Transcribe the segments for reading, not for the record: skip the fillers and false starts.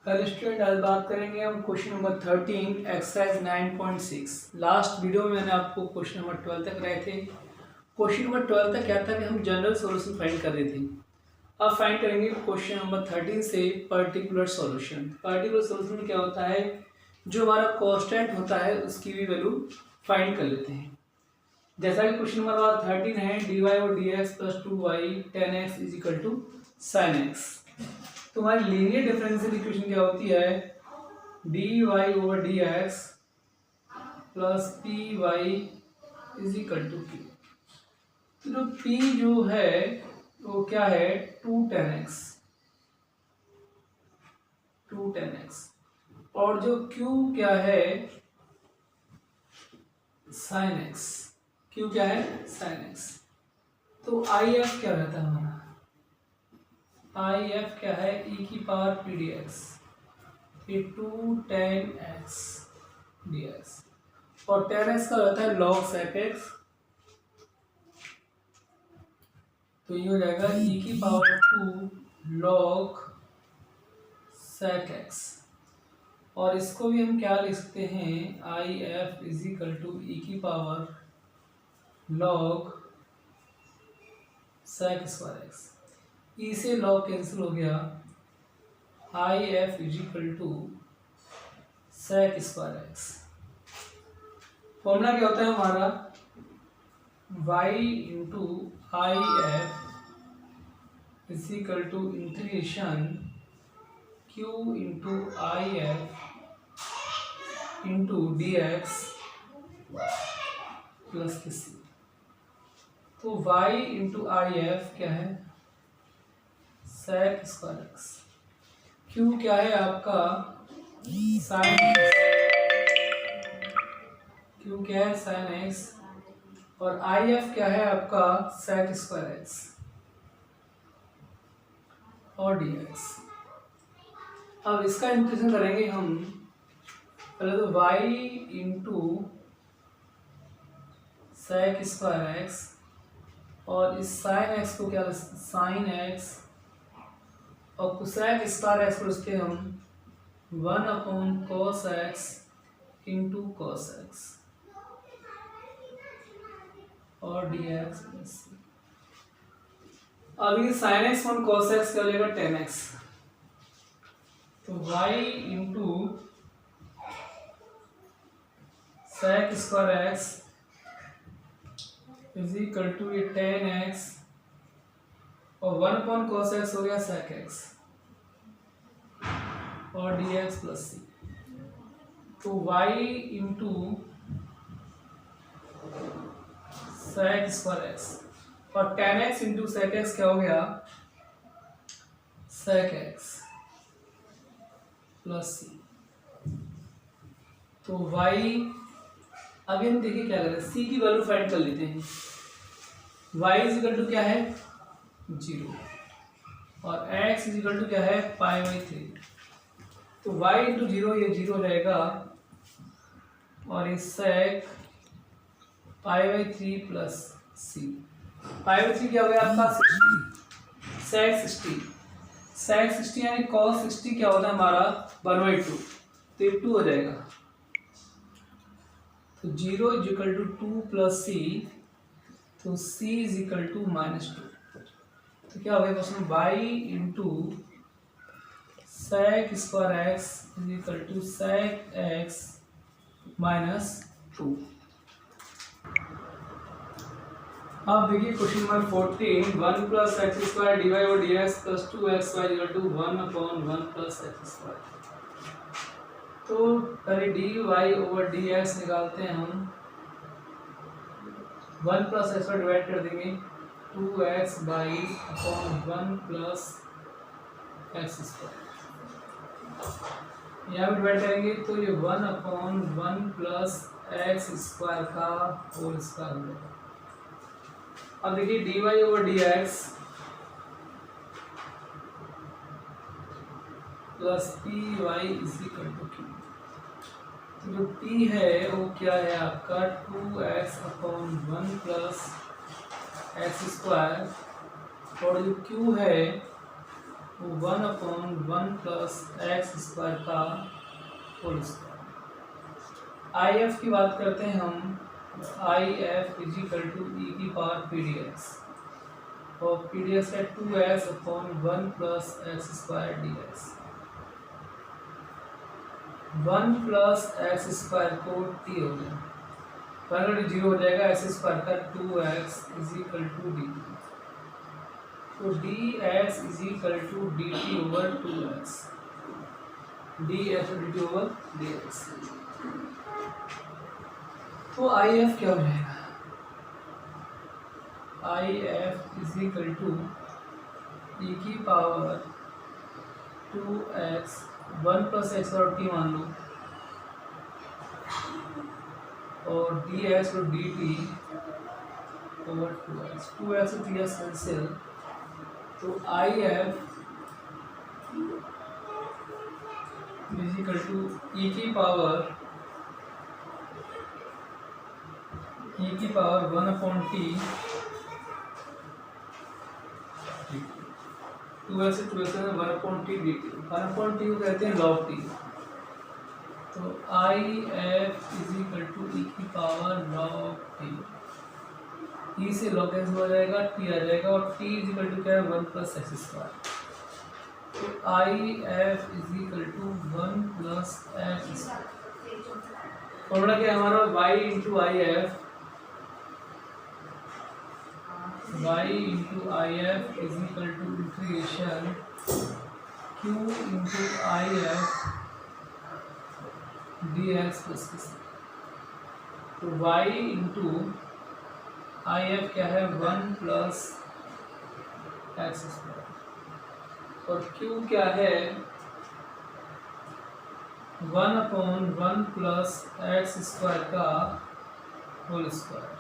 Hello student, आज बात करेंगे हम question number 13 exercise 9.6। Last video में मैंने आपको क्वेश्चन नंबर 12 तक कराए थे। क्वेश्चन नंबर 12 तक क्या था कि हम जनरल सॉल्यूशन फाइंड कर रहे थे। अब फाइंड करेंगे क्वेश्चन नंबर 13 से पर्टिकुलर सॉल्यूशन। पर्टिकुलर सॉल्यूशन में क्या होता है, जो हमारा कांस्टेंट होता है उसकी भी वैल्यू फाइंड कर लेते हैं। जैसा कि क्वेश्चन नंबर 13 है, डी वाई और d x plus 2y 10x is equal to sine x. तो हमारी लीनियर डिफरेंशियल इक्वेशन क्या होती है, d y over d x plus p y is equal to q. तो जो पी जो है वो क्या है, 2 10 एक्स, और जो क्यू क्या है, साइन एक्स। क्यू क्या है, साइन एक्स। तो आई एफ क्या रहता है हमारा, आई एफ क्या है, ई की पावर पी डी एक्स, ये 2 10 एक्स डी एक्स, और 10 एक्स का रहता है लॉग सेक एक्स। तो ये हो जाएगा ई की पावर 2 लॉग सेक एक्स, और इसको भी हम क्या लिख सकते हैं, I F is equal to e की power log sec square x. E से लॉग कैंसिल हो गया, I F is equal to sec square x. Formula क्या होता है हमारा, y into I F is equal to integration q into I F into d x plus के सी। तो y into I F क्या है, सेक स्क्वायर एक्स, q क्या है आपका साइन, q क्या है साइन एक्स, और आई एफ क्या है आपका सेक स्क्वायर एक्स और डी एक्स। अब इसका इंटीग्रेशन करेंगे हम, पहले तो y into sec square x, और इस साइन एक्स को क्या, साइन एक्स, और कोसेक स्क्वायर एक्स पर उसके हम 1/cos x into cos x और डी एक्स प्लस। अब ये sine x one cos x क्या लेगा 10x, तो y into sec square x is equal to ये 10x, और 1/cos एक्स हो गया सेक एक्स और डी एक्स प्लस सी। तो y into sec square x और 10x इंटू सेक एक्स क्या हो गया, सेक एक्स प्लस सी। तो y, अभी हम देखिए क्या करें, c की वैल्यू फाइंड कर लेते हैं। y इज इक्वल टू क्या है 0, और x इज इक्वल टू क्या है π/3। तो y इंटू 0, ये 0 रहेगा, और ये सेक π/3 प्लस सी। π/3 क्या हो गया आपका 60, सेक 60, सेक 60 यानी cos 60 क्या होता है हमारा 1/2, तो ये 2 हो जाएगा। तो 0 is equal to 2 plus c, तो c इज इक्वल टू -2। तो क्या हो गया question, y into sec square x is equal to sec x -2। अब देखिए question number 14, 1 plus x square d y और d x plus 2xy equal to 1/1 plus x square. तो पहले d y over d x निकालते हैं हम, 1 plus x पर divide कर देंगे 2x/1 प्लस एक्स स्क्वायर, यहाँ पर डिवाइड करेंगे तो ये 1/1 प्लस एक्स स्क्वायर का होल स्क्वायर हो जाएगा। अब देखिए d y over d x plus p y is equal to q. तो जो p है वो क्या है आपका 2x/1 प्लस एक्स स्क्वायर, और जो q है 1/1 + x² का होल स्क्वायर। आई एफ की बात करते हैं हम। I F is equal to e की पावर पी डी एक्स, और पी डी एक्स है 2x/1 + x² dx। 1 + x² को t हो गया, 1 0 हो जाएगा, x² का 2x is equal to dt। तो dx is equal to dt/2x, dx/dt/dx। तो आई एफ क्या हो जाएगा? I F is equal to e की पावर 2x, 1 + x और t मान लो, और dx और dt/2x, 2x और 3x कैंसिल। तो I F is equal to e की पावर 1/t, 2x से 1/t dt। 1/t को कहते हैं log t। तो I F is equal to e की पावर log t। ई से log कैंसिल हो जाएगा, टी आ जाएगा, और टी इज इक्वल टू क्या है? 1 + x²। तो I F is equal to 1 + x²। Formula क्या है हमारा? y into I F, y into I F is equal to integration q into I F dx + q। तो y into I F क्या है? 1 + x², और q क्या है? 1/1 + x² का होल स्क्वायर।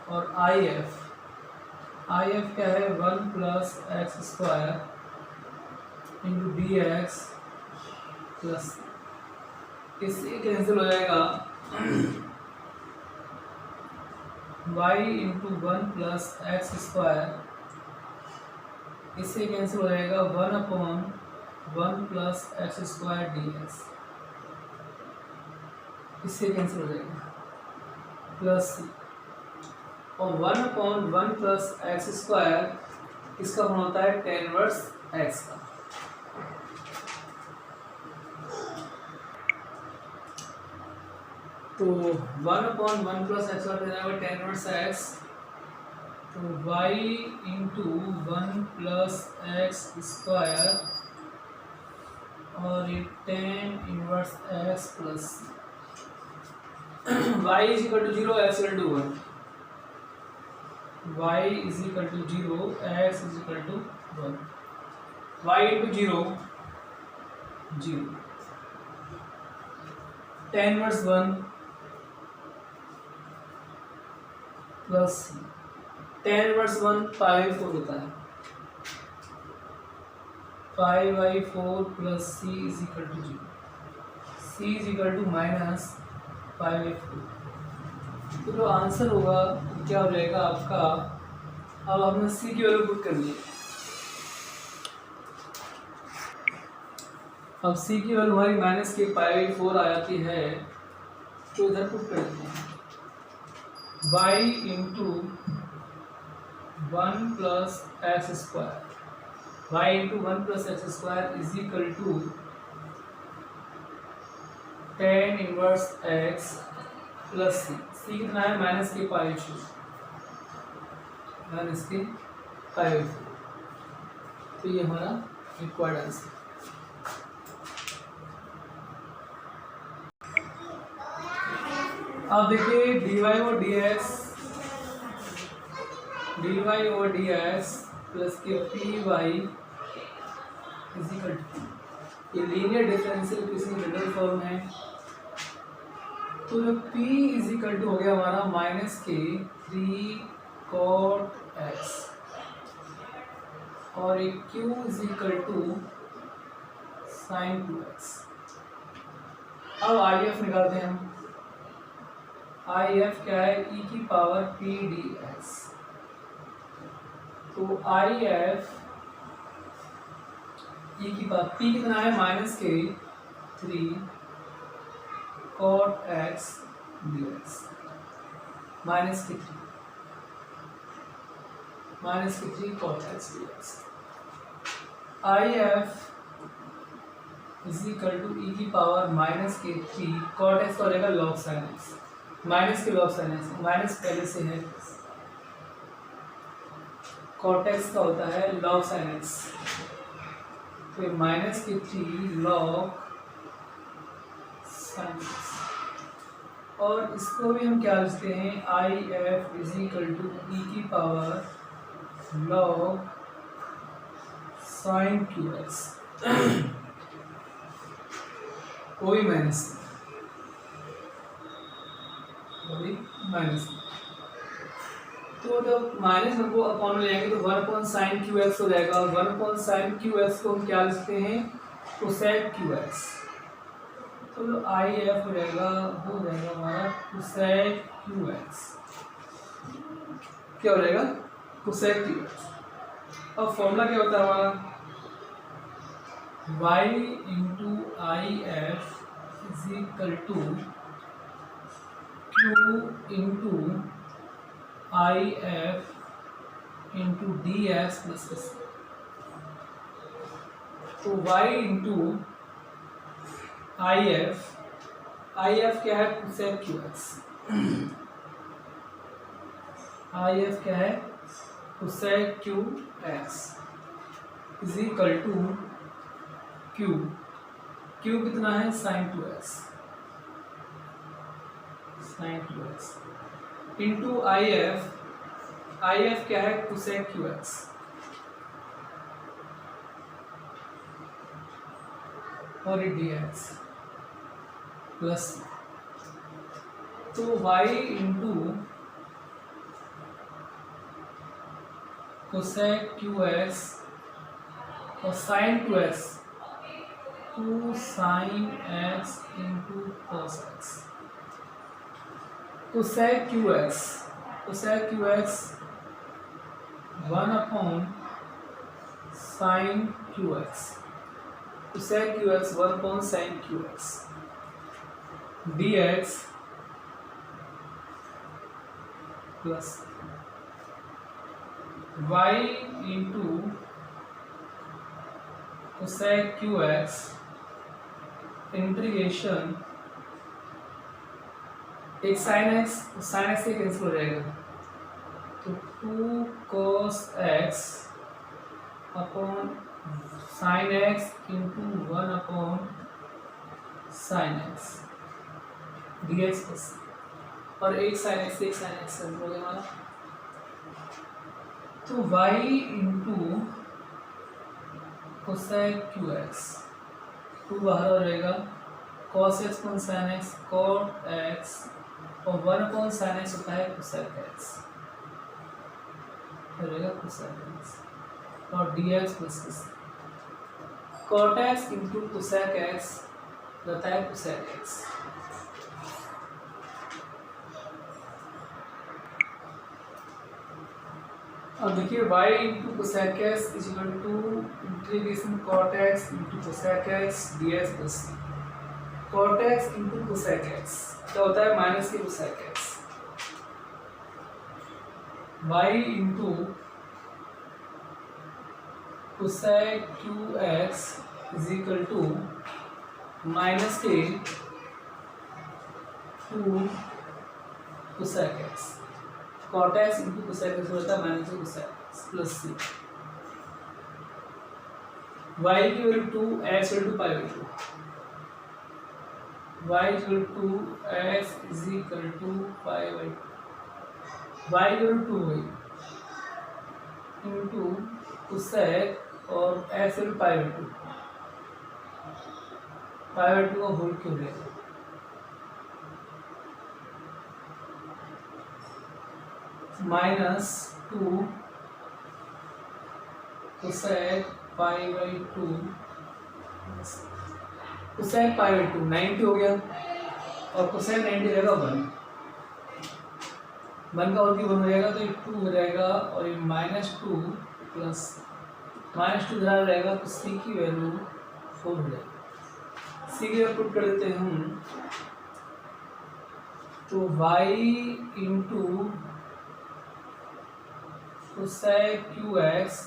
और आई एफ क्या है? 1 + x² इंटू dx प्लस, इससे कैंसिल हो जाएगा, y इंटू 1 + x², इससे कैंसिल हो जाएगा 1/1 + x² dx, इससे कैंसिल हो जाएगा, प्लस, और 1/1 + x² इसका गुण होता है tan इनवर्स x का। तो 1/1 + x² हो जाएगा tan इनवर्स x। तो y इंटू 1 + x² और ये tan inverse x plus y is equal to 0, x equal to 1, y is equal to 0, x is equal to 1, y into 0 0, tan inverse 1 plus tan inverse 1 π/4 होता है, π/4 plus c is equal to 0, c is equal to -π/4। तो जो answer होगा क्या हो जाएगा आपका? अब हमने c की वैल्यू पुट कर ली। अब c की वैल्यू हमारी -π/4 आ जाती है, तो इधर पुट कर देते हैं, y into 1 + x², y into 1 + x² is equal to tan inverse x plus c। c कितना है? -π/4, तो ये हमारा रिक्वायर्ड आंसर। अब देखिए dy और dx प्लस के py इज इक्वल टू, ये linear differential equation general form है। तो जो p इज इक्वल टू हो गया हमारा -3 cot x, और एक q is equal to sin 2x। अब आई एफ निकालते हैं हम। आई एफ क्या है? e की पावर p dx। तो आई एफ ई की पावर पी कितना है माइनस के 3 cot x dx माइनस के 3 cot x dx I F is equal to e की पावर माइनस के 3 cot x का हो जाएगा log sin x माइनस के log sin x माइनस पहले से है cot x का होता है log sin x तो माइनस के 3 log sin x और इसको भी हम क्या लिखते हैं I F is equal to e की power log sin q x कोई माइनस तो जब माइनस हमको अपॉन में जाएंगे तो 1/sin क्यू एक्स हो जाएगा और 1/sin क्यू एक्स को हम क्या लिखते हैं कोसेक क्यू एक्स तो जो आई एफ हो जाएगा हमारा कोसेक क्यू एक्स क्या हो जाएगा कोसेक क्यू एक्स। अब फॉर्मूला क्या होता है हमारा y into I F is equal to Q into I F into d x plus s तो y इंटू आई एफ क्या है cosec q x I F क्या है cosec q x is equal to q कितना है sine 2x into I F क्या है cosec q x और डी एक्स प्लस तो y into cosec q x और sine 2x 2 sin x into cos x cosec q x 1/sin q x cosec q x 1/sin q x dx plus y into cosec q x integration एक sine x से cancel हो जाएगा तो 2 cos x upon sine x into 1/sin x dx plus और एक sine x cancel हो गया हमारा तो y into cosec q x 2 बाहर हो जाएगा cos x upon sin x cot x और 1/sin x होता है कोसेक x हो जाएगा कोसेक x और dx plus cot x into cosec x रहता है कोसेक x अब देखिए y into cosec x is equal to integration cot x into cosec x dx plus cot x into cosec x क्या होता है minus के cosec x y into cosec q x is equal to minus के 2 cosec x cot x into cosec x होता है minus के cosec x plus c y की value 2 x equal to pi by 2 y equal to x is equal to pi by 2 y equal to y into cosec और x equal pi by 2 का whole क्यों रहेगा -2 cosec pi by 2 cosec pi by 2 90 हो गया और cosec 90 रहेगा 1 का whole cube 1 हो जाएगा तो ये 2 हो जाएगा और ये -2 प्लस -2 इधर रहेगा तो सी की वैल्यू 4 हो जाएगी। सी की वैल्यू पुट कर देते हैं हम, तो y into cosec q x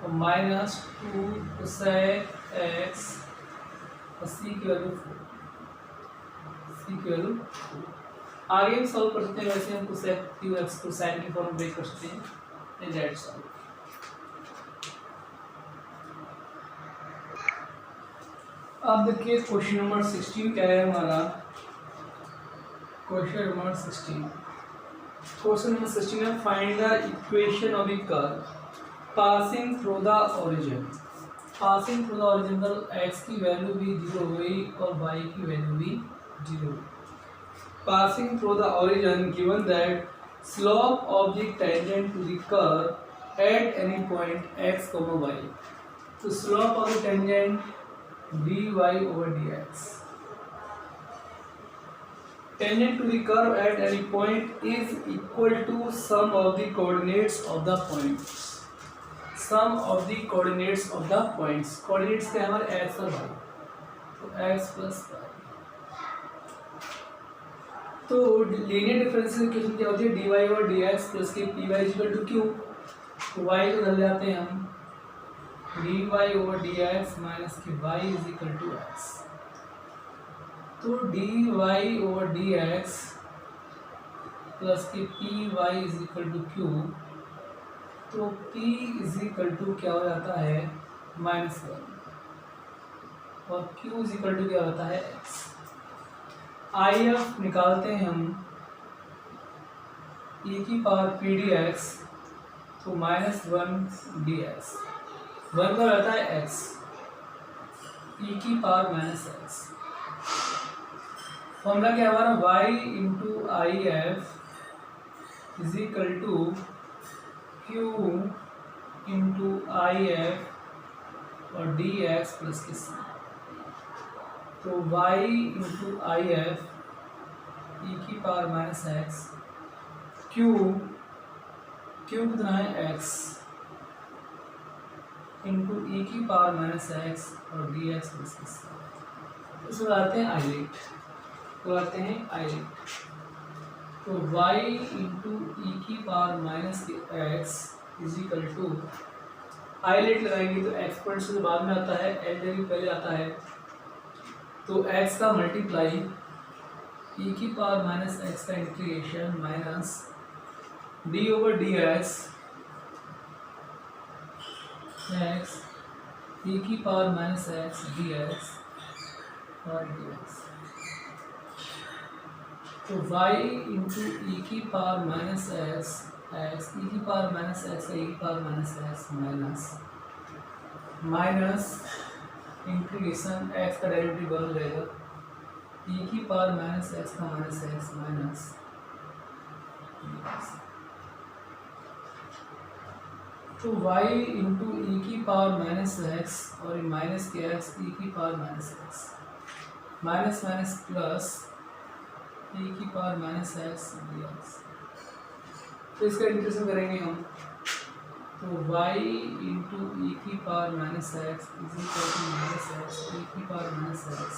और -2 कोसेक एक्स और सी की वैल्यू 4, सी की वैल्यू 4। आगे हम सॉल्व कर सकते हैं, वैसे हम कोसेक क्यू एक्स को साइन की फॉर्म में ब्रेक कर सकते हैं। That's all. अब देखिए क्वेश्चन नंबर 16 क्या है हमारा। क्वेश्चन नंबर 16 है find the equation of the curve passing through the origin. Passing through the origin मतलब x की वैल्यू भी 0 हुई और y की वैल्यू भी 0 हुई। Passing through the origin given that slope of the tangent to the curve at any point x, y। तो slope of the tangent dy over dx. Tangent to the curve at any point is equal to sum of the coordinates of the points. Sum of the coordinates of the points. Coordinates क्या हमारे x और y, तो x plus y। तो linear differential equation क्या होती है, dy और dx plus के py इक्वल टू q। तो y को धर लेते हैं हम, dy over dx माइनस के y is equal to x। तो dy over dx प्लस के py is equal to q। तो p इज इक्वल टू क्या हो जाता है -1 और q इज इक्वल टू क्या होता है x। if निकालते हैं हम e की पावर p dx, तो -1 dx 1 का रहता है x, e की पावर -x। फॉर्मूला क्या हमारा y into I F is equal to q into I F और डी एक्स प्लस के सी। तो y into I F e की पावर -x, q कितना है x इंटू ई की पावर -x और डी एक्स प्लस के सी। इसको आते हैं आइलेट, तो आते हैं आइलेट। तो y इंटू ई की power -x is equal to आइलेट लगाएंगे तो एक्सपोनेंट से बाद में आता है, एल वैल्यू पहले आता है। तो x का मल्टीप्लाई ई की पावर -x का integration minus D over d x x e की पावर -x dx और dx। तो y इंटू ई की पावर -x x e की पावर -x e की power -x minus integration x का derivative बन जाएगा e की पावर -x का -x माइनस dx। तो y इंटू ई की पावर -x और माइनस के x ई की पावर -x माइनस प्लस ई की पावर -x dx। तो इसका इंटीग्रेशन करेंगे हम, तो y इंटू ई की power -x is equal to -x e की पावर -x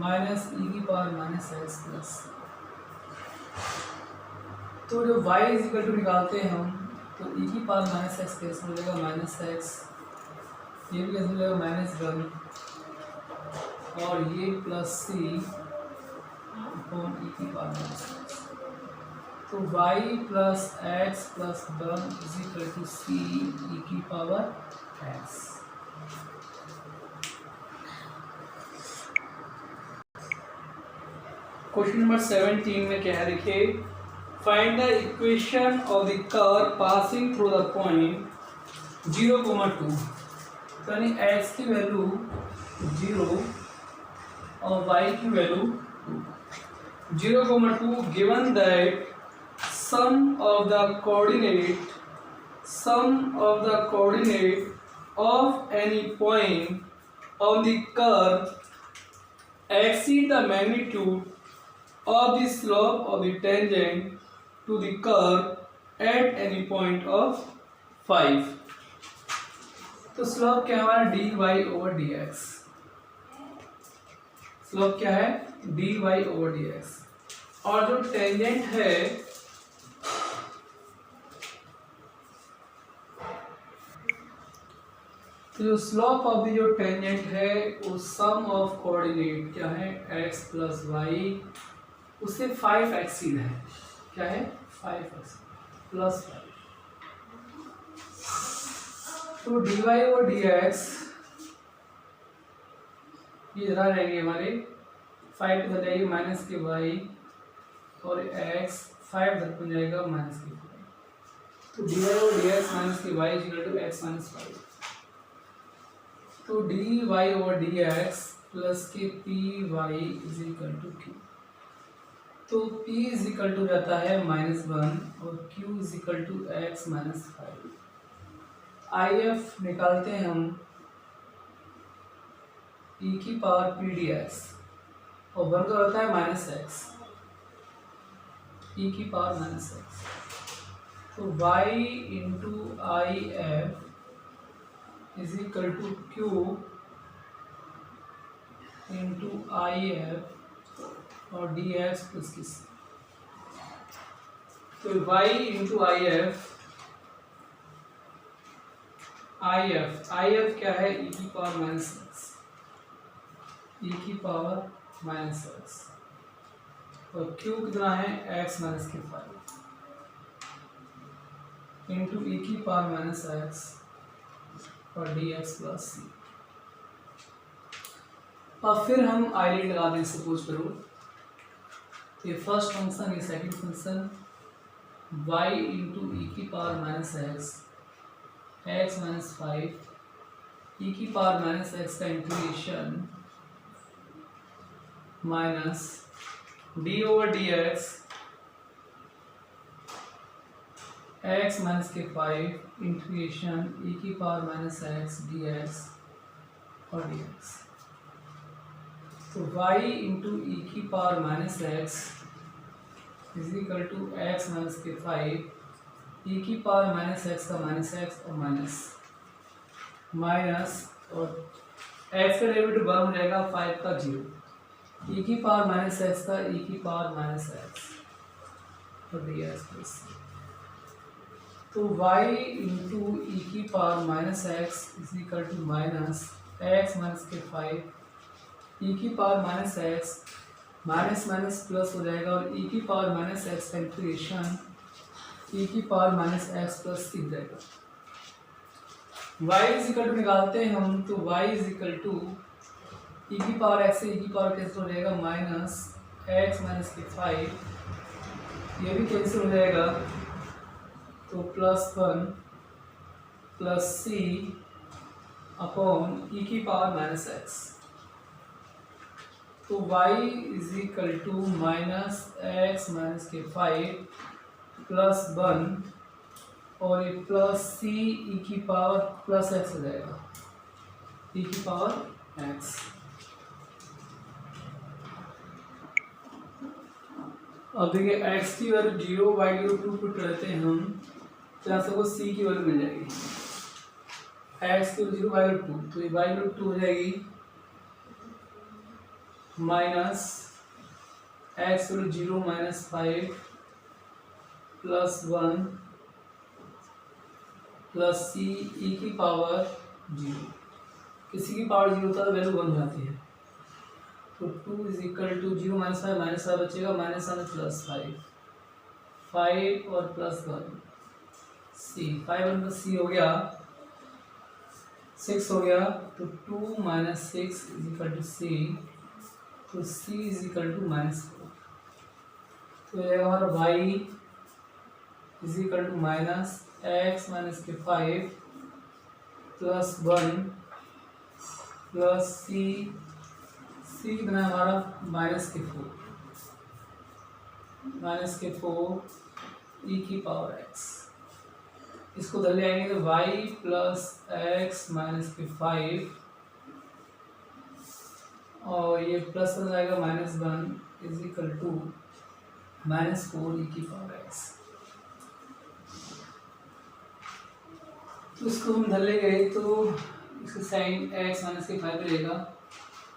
माइनस ई की पावर -x प्लस। तो जो y इज इक्वल टू निकालते हैं हम, तो e की पावर -x कैसे हो जाएगा -x, ये भी कैसे हो जाएगा -1 और ये प्लस c अपॉन e की पावर -x। तो y plus x plus 1 is equal to c e की पावर x। क्वेश्चन नंबर 17 में क्या है देखिए, find the equation of the curve passing through the point 0,2। तो यानी x की वैल्यू 0 और y की value 0,2 given that sum of the coordinate of any point on the curve exceed the magnitude of the slope of the tangent to the curve at any point of 5। तो slope क्या है हमारा d y over d x. Slope क्या है d y over d x. और जो tangent है तो जो स्लोप ऑफ जो टेंजेंट है वो सम ऑफ कोऑर्डिनेट क्या है x प्लस वाई उससे 5x सीधा है। क्या है 5x प्लस 5। तो डी वाई और डी एक्स ये इधर रहेंगे हमारे 5 इधर जाएगी माइनस के वाई और x 5 इधर बन जाएगा माइनस के वाई। तो डी वाई और d x minus k y equal to x minus 5। तो d y over d x plus k p y is equal to q. तो p is equal to जाता है -1 और q is equal to x minus 5। I F निकालते हैं हम e की power p d x और वर्ग होता है -x e की पावर -x। तो y into I F is equal to Q into I F और डी एक्स प्लस की सी। तो y इंटू आई एफ क्या है e की पावर -x e की पावर -x और q कितना है x माइनस के 5 इंटू e की पावर -x और dx प्लस सी। अब फिर हम आई लगा दें सपोज करो। ये फर्स्ट फंक्शन ये second function y into e की power -x x minus 5 e की पावर -x का integration minus D over d x minus के 5 इंटीग्रेशन e की पावर -x dx और dx। तो y इंटू ई की power -x is equal to x minus के 5 e की power -x का -x और माइनस और x का डेरिवेटिव 1 हो जाएगा 5 का 0 e की पावर -x का e की पावर -x और dx प्लस। तो y इंटू ई की power -x is equal to minus x minus के 5 e की पावर -x माइनस प्लस हो जाएगा और e की पावर -x का इंटीग्रेशन e की पावर -x प्लस सीख जाएगा। y इज इक्वल टू निकालते हैं हम। तो y is equal to e की पावर x से e की पावर कैंसिल हो जाएगा माइनस एक्स माइनस के 5 ये भी कैंसिल हो जाएगा। तो +1 प्लस सी अपॉन ई की पावर -x। तो y is equal to minus x minus के 5 +1 और ये प्लस सी ई की पावर +x हो जाएगा ई की पावर x। अब देखिए x की वैल्यू 0 y की वैल्यू 2 पुट करते हैं हम तो यहाँ सबको c की वैल्यू मिल जाएगी। x की वैल्यू 0 y की 2 तो ये y की वैल्यू 2 हो जाएगी माइनस एक्स वैल्यू 0 -5 +1 प्लस सी ई की पावर 0। किसी की पावर 0 होता है तो वैल्यू 1 हो जाती है। तो 2 इज इक्वल टू 0 -5 बचेगा -1 + 5 और +1 सी 5 1 + सी हो गया 6 हो गया। तो 2 - 6 इज इक्वल टू सी। तो सी इज इक्वल टू -4। तो ये हमारा y is equal to minus x minus के 5 +1 प्लस सी बना हमारा -4 e की पावर x। इसको उधर ले आएंगे तो y प्लस एक्स माइनस के 5 और ये प्लस हो जाएगा -1 इज इक्वल टू -4 e की पावर x। तो इसको हम धर ले गए तो इसका साइन एक्स माइनस के 5 रहेगा,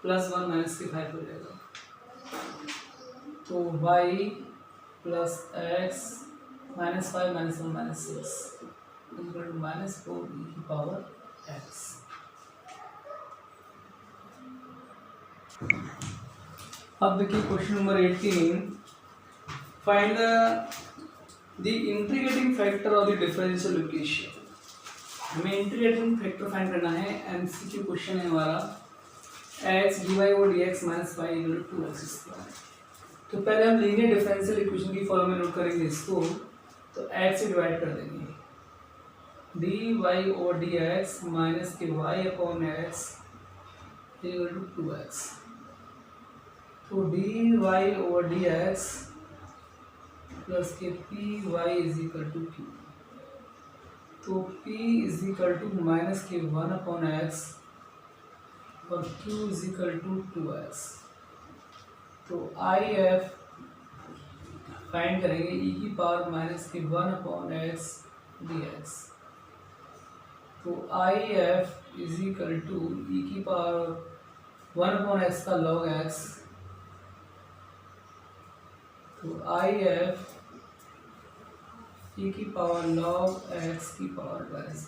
+1 माइनस के 5 हो जाएगा। तो y plus x -5 -1 -6 equal to -4 e की पावर x। अब देखिए question number 18, find the integrating factor of the differential equation. हमें इंटीग्रेटिंग फैक्टर फाइंड करना है, एमसीक्यू क्वेश्चन है हमारा, x dy और dx minus y equal to 2x²। तो पहले हम लीनियर डिफरेंशियल इक्वेशन की फॉर्म में नोट करेंगे इसको, तो x से डिवाइड कर देंगे, dy और dx माइनस के y upon x equal to 2x। तो dy ओवर dx प्लस के py is equal to q। तो p is equal to minus के 1 अपॉन x और q is equal to 2x। तो if फाइंड करेंगे e की power minus के 1 upon x dx। तो if is equal to e की पावर 1 अपॉन x का log x। तो if e की पावर log x की पावर -1,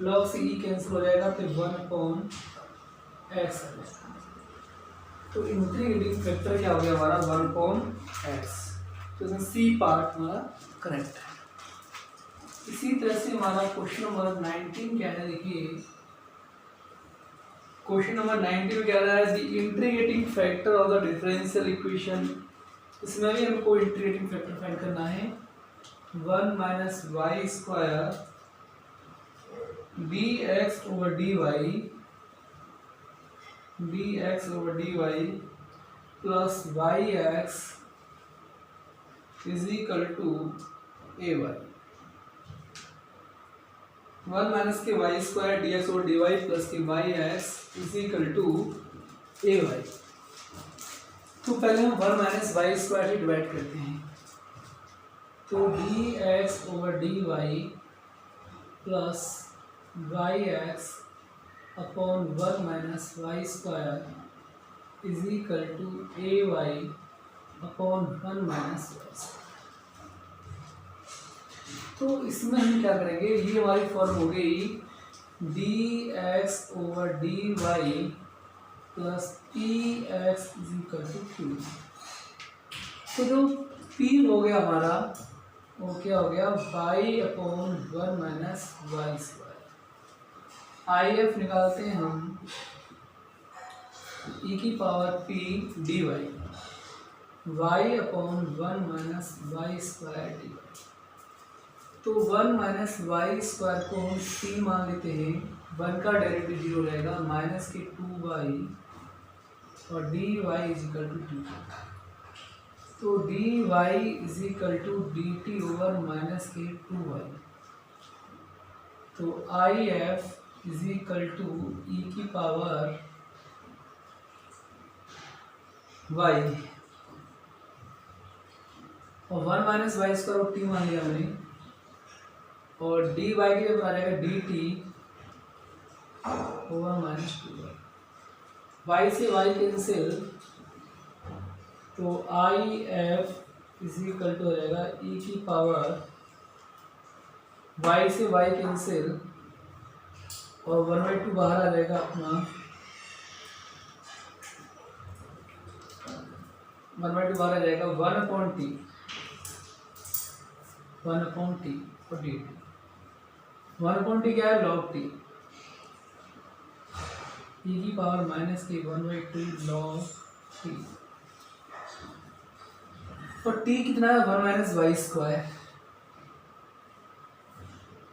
log से e कैंसिल हो जाएगा तो 1 अपॉन x। तो इंटीग्रेटिंग फैक्टर क्या हो गया हमारा 1 अपॉन x। तो इसमें सी पार्ट हमारा करेक्ट है। इसी तरह से हमारा क्वेश्चन नंबर 19 क्या है, देखिए क्वेश्चन नंबर 19 में क्या रहा है, the integrating factor of the differential equation. इसमें भी हमको इंटीग्रेटिंग फैक्टर फाइंड करना है, 1 minus y square dx over dy plus y x is equal to ay। 1 minus k y square dx over dy plus k y x is equal to ay। तो पहले हम 1 minus y square से divide करते हैं, तो dx over dy plus y x upon 1 minus y square is equal to ay upon 1 minus y. तो इसमें हम क्या करेंगे, ये हमारी फॉर्म हो गई dx over dy plus px is equal to q। तो जो p हो गया हमारा वो क्या हो गया y upon 1 minus y square. if निकालते हैं हम e की power p dy y upon 1 minus y square dy। तो 1 माइनस वाई स्क्वायर को हम p मान लेते हैं, 1 का डेरिवेटिव 0 रहेगा, माइनस के 2y और dy इज इक्वल टू 2। तो dy is equal to dt over minus के 2y। तो if is equal to e की पावर y और 1 माइनस वाई स्क्वायर और t मान लिया हमने, और dy के लिए आ जाएगा dt over minus 2y। y से y कैंसिल, तो if इज इक्वल टू हो जाएगा e की पावर y से y कैंसिल और 1/2 बाहर आ जाएगा अपना, 1/2 बाहर आ जाएगा 1 अपॉन t और dt। 1 अपॉन टी क्या है, log t, e की पावर माइनस के 1/2 log t। और t कितना है 1 माइनस वाई स्क्वायर,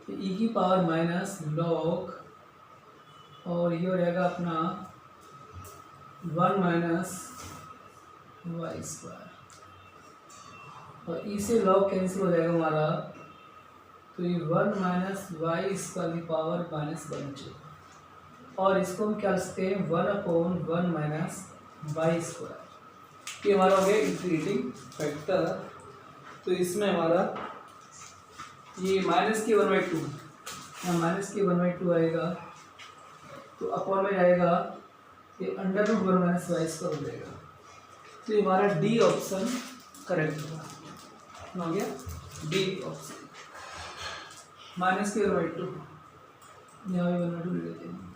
तो e की पावर माइनस log और ये हो जाएगा अपना 1 माइनस वाई स्क्वायर, और e से log कैंसिल हो जाएगा हमारा, तो ये 1 माइनस वाई स्क्वायर की पावर -1 और इसको हम क्या लिख सकते हैं 1 अपॉन 1 माइनस वाई स्क्वायर। ये हमारा हो गया इंटीग्रेटिंग फैक्टर। तो इसमें हमारा ये माइनस की 1/2 यहाँ माइनस के 1/2 आएगा, तो अपॉन में जाएगा ये √1 - y² हो जाएगा। तो ये हमारा डी ऑप्शन करेक्ट होगा। हो गया डी ऑप्शन, माइनस के 1/2, यहाँ भी 1/2 ले लेते हैं।